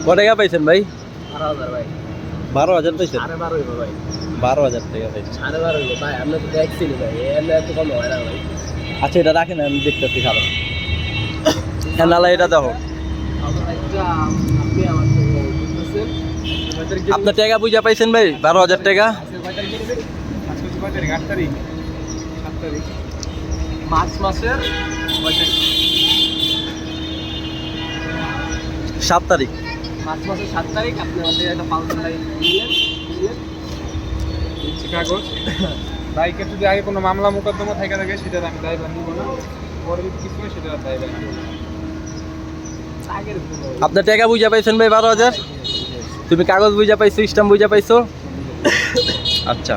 কত টাকা পাইছেন ভাই? 12,000 ভাই। 12,000 পাইছেন? 12,500 হইব ভাই। 12,000 টাকা পাইছেন। 12,500 হইব ভাই, আপনি তো দেখছেনই ভাই, এত কম হয় না ভাই। আচ্ছা এটা রাখেন, আমি দেখতেছি খারাপ। হ্যাঁ নালা এটা দেখো। আপনি আমার থেকে বুঝতেছেন? আপনার টাকা বুঝা পাইছেন ভাই? 12,000 টাকা। মার্চ মাসের 7 তারিখ। 7 তারিখ আপনি আমাদের একটা পাউডার দিলেন। কাগজ বাইকের যদি আগে কোনো মামলা মোকদ্দমা থাকে থাকে সেটার আমি দায়ভার নিব না, পরে যদি কিছু হয় সেটার দায়ভার নিব না। আগের আপনার টাকা বুঝা পাইছেন ভাই 12,000? তুমি কাগজ বুঝা পাইছো, স্ট্যাম্প বুঝা পাইছো? আচ্ছা